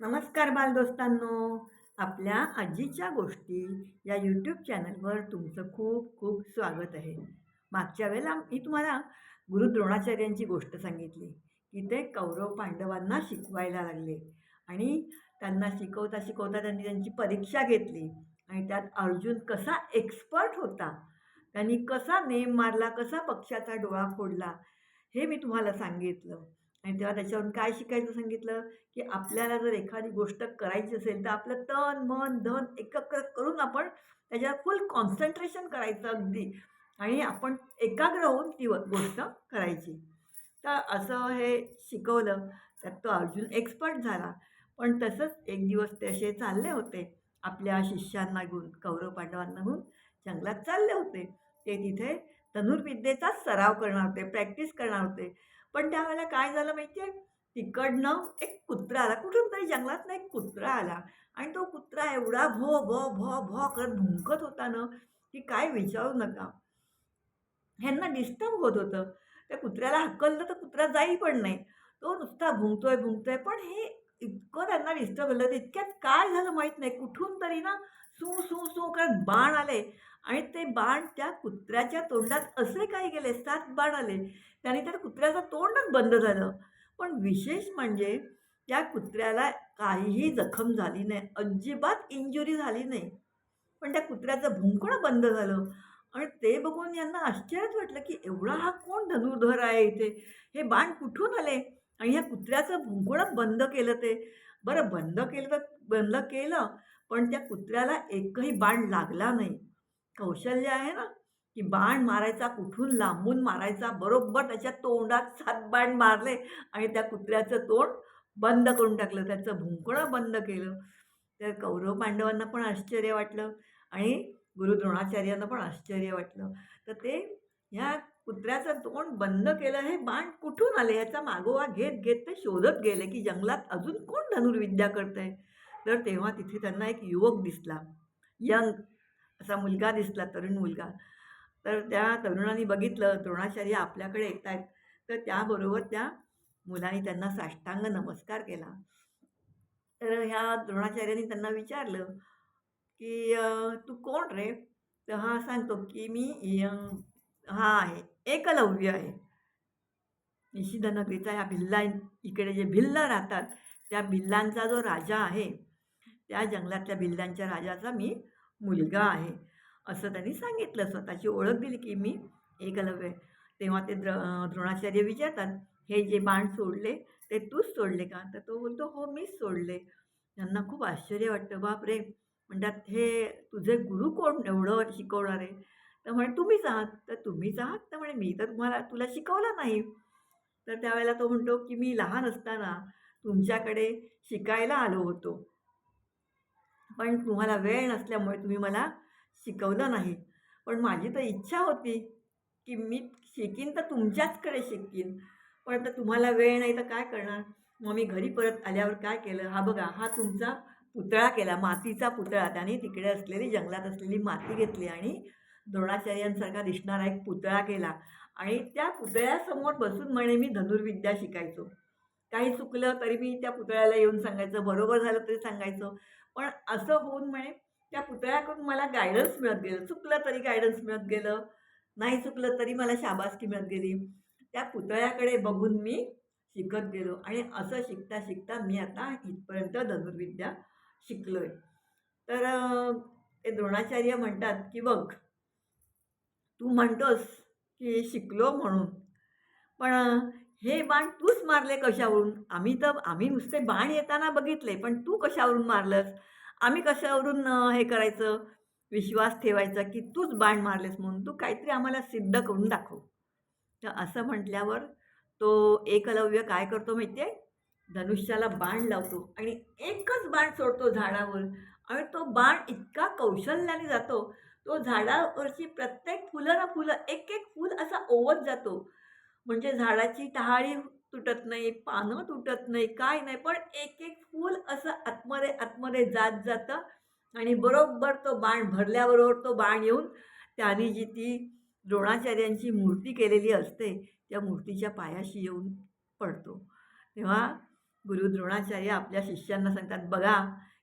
नमस्कार बालदोस्तांनो. आपल्या आजीच्या गोष्टी या यूट्यूब चॅनलवर तुमचं खूप खूप स्वागत आहे. मागच्या वेळेला मी तुम्हाला गुरु द्रोणाचार्यांची गोष्ट सांगितली की ते कौरव पांडवांना शिकवायला लागले आणि त्यांना शिकवता शिकवता त्यांनी त्यांची परीक्षा घेतली आणि त्यात अर्जुन कसा एक्सपर्ट होता, त्यांनी कसा नेम मारला, कसा पक्षाचा डोळा फोडला, हे मी तुम्हाला सांगितलं. आणि तेव्हा त्याच्यावरून काय शिकायचं सांगितलं की आपल्याला जर एखादी गोष्ट करायची असेल तर आपलं तन मन धन एकत्र करून आपण त्याच्यावर फुल कॉन्सन्ट्रेशन करायचं अगदी, आणि आपण एकाग्र होऊन ती गोष्ट करायची. तर असं हे शिकवलं. त्यात तो अर्जुन एक्सपर्ट झाला. पण तसंच एक दिवस ते असे चालले होते, आपल्या शिष्यांना घेऊन, कौरव पांडवांना घेऊन जंगलात चालले होते. ते तिथे धनुर्विद्येचा सराव करणार होते, प्रॅक्टिस करणार होते. पण त्यावेळेला काय झालं माहिती आहे, तिकडनं एक कुत्रा आला. कुठून तरी जंगलातनं एक कुत्रा आला आणि तो कुत्रा एवढा भो भो भो भो करत भुंकत होता ना, की काय विचारू नका. ह्यांना डिस्टर्ब होत होतं. त्या कुत्र्याला हाकललं तर कुत्रा जाई पण नाही. तो नुसता भुंकतोय, भुंकतोय. पण हे इतकं त्यांना डिस्टर्ब झालं. इतक्यात काय झालं माहीत नाही. कुठून तरी ना सू, सू, सू करत बाण आले आणि ते बाण त्या कुत्र्याच्या तोंडात असे काही गेले, 7 बाण आले. त्याने त्या कुत्र्याचं तोंडच बंद झालं. पण विशेष म्हणजे त्या कुत्र्याला काहीही जखम झाली नाही. अजिबात इंजुरी झाली नाही. पण त्या कुत्र्याचं भुंकणं बंद झालं आणि ते बघून यांना आश्चर्यच वाटलं, की एवढा हा कोण धनुर्धर आहे इथे? हे बाण कुठून आले? आणि ह्या कुत्र्याचं भुंकणं बंद केलं ते. बरं बंद केलं तर बंद केलं, पण त्या कुत्र्याला एकही बाण लागला नाही. कौशल्य आहे ना, की बाण मारायचा, कुठून लांबून मारायचा, बरोबर त्याच्या तोंडात 7 बाण मारले आणि त्या कुत्र्याचं तोंड बंद करून टाकलं. त्याचं भुंकणं बंद केलं. तर कौरव पांडवांना पण आश्चर्य वाटलं आणि गुरु द्रोणाचार्यांना पण आश्चर्य वाटलं. तर ते ह्या कुत्र्याचं तोंड बंद केलं, हे बाण कुठून आले याचा मागोवा घेत घेत ते शोधत गेले, की जंगलात अजून कोण धनुर्विद्या करतंय. तर तेव्हा तिथे त्यांना एक युवक दिसला, यंग असा मुलगा दिसला, तरुण मुलगा. तर त्या तरुणाने बघितलं द्रोणाचार्य आपल्याकडे येतायत, तर त्याबरोबर त्या मुलाने त्यांना साष्टांग नमस्कार केला. तर ह्या द्रोणाचार्यांनी त्यांना विचारलं, की "तू कोण रे?" तर हा सांगतो, की "मी हा आहे, एकलव्य आहे. निशिगंध ह्या भिल्ला इकडे जे भिल्ल राहतात, त्या भिल्लांचा जो राजा आहे, त्या जंगलातल्या भिल्लांच्या राजाचा मी मुलगा आहे." असं त्यांनी सांगितलं. स्वतःची ओळख दिली, की मी एकलव्य आहे. तेव्हा ते द्रोणाचार्य विचारतात, "हे जे बाण सोडले, ते तूच सोडले का?" तर तो बोलतो, "हो, मीच सोडले." त्यांना खूप आश्चर्य वाटतं. बापरे! म्हणतात, "हे तुझे गुरु कोण एवढं शिकवणारे?" तर म्हणे, "तुम्हीच आहात." तर "तुम्हीच आहात?" तर म्हणे, "मी तर तुला शिकवलं नाही." तर त्यावेळेला तो म्हणतो, की "मी लहान असताना तुमच्याकडे शिकायला आलो होतो. पण तुम्हाला वेळ नसल्यामुळे तुम्ही मला शिकवलं नाही. पण माझी तर इच्छा होती, की मी शिकीन तर तुमच्याचकडे शिकीन. पण आता तुम्हाला वेळ नाही तर काय करणार?" मग मी घरी परत आल्यावर काय केलं, हा बघा, हा तुमचा पुतळा केला, मातीचा पुतळा. त्याने तिकडे असलेली, जंगलात असलेली माती घेतली आणि द्रोणाचार्यांसारखा दिसणारा एक पुतळा केला आणि त्या पुतळ्यासमोर बसून म्हणे मी धनुर्विद्या शिकायचो. काही चुकलं तरी मी त्या पुतळ्याला येऊन सांगायचं, बरोबर झालं तरी सांगायचं. पण असं होऊन म्हणे त्या पुतळ्याकडून मला गाईडन्स मिळत गेलं. चुकलं तरी गाईडन्स मिळत गेलं, नाही चुकलं तरी मला शाबासकी मिळत गेली. त्या पुतळ्याकडे बघून मी शिकत गेलो आणि असं शिकता शिकता मी आता इथपर्यंत धनुर्विद्या शिकलोय. तर ते द्रोणाचार्य म्हणतात, की "बघ, तू म्हणतोस की शिकलो म्हणून, पण हे बाण तूच मारले कशावरून? आम्ही नुसते बाण येताना बघितले, पण तू कशावरून मारलंस? आम्ही कशावरून हे करायचं, विश्वास ठेवायचा की तूच बाण मारलेस म्हणून? तू काहीतरी आम्हाला सिद्ध करून दाखव." तर असं म्हटल्यावर तो एकलव्य काय करतो माहिती आहे? धनुष्याला बाण लावतो आणि एकच बाण सोडतो झाडावर आणि तो बाण इतका कौशल्याने जातो, तो झाडावरची प्रत्येक फुलं ना फुलं, एक-एक फूल असा ओवत जातो. म्हणजे झाडाची टहाळी तुटत नाही, पानं तुटत नाही, काय नाही. पण एक-एक फूल असं आतमध्ये, आतमध्ये जात जातं आणि बरोबर तो बाण भरल्याबरोबर तो बाण येऊन त्याने जी ती द्रोणाचार्यांची मूर्ती केलेली असते, त्या मूर्तीच्या पायाशी येऊन पडतो. तेव्हा गुरु द्रोणाचार्य आपल्या शिष्यांना सांगतात, बघा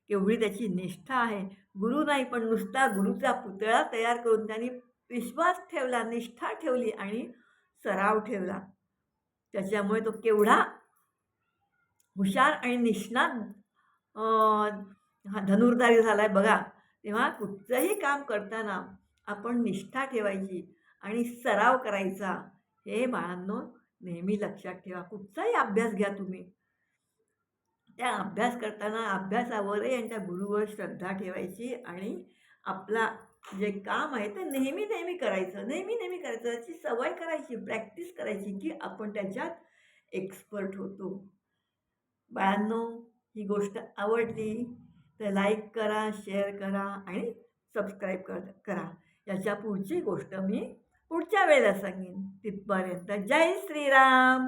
केवढी त्याची निष्ठा आहे. गुरु नाही, पण नुसता गुरुचा पुतळा तयार करून त्यांनी विश्वास ठेवला, निष्ठा ठेवली आणि सराव ठेवला. त्याच्यामुळे तो केवढा हुशार आणि निष्णात धनुर्धारी झालाय बघा. तेव्हा कुठचंही काम करताना आपण निष्ठा ठेवायची आणि सराव करायचा. हे बाळांनो नेहमी लक्षात ठेवा. कुठचाही अभ्यास घ्या तुम्ही. त्या अभ्यास करताना अभ्यासावरही आणि त्या गुरुवर श्रद्धा ठेवायची आणि आपला जे काम आहे ते नेहमी नेहमी करायचं, नेहमी नेहमी करायचं. त्याची सवय करायची, प्रॅक्टिस करायची की आपण त्याच्यात एक्सपर्ट होतो. बाळांनो, ही गोष्ट आवडली तर लाईक करा, शेअर करा आणि सबस्क्राईब करा. याच्या पुढची गोष्ट मी पुढच्या वेळेला सांगेन. तिथपर्यंत जय श्रीराम.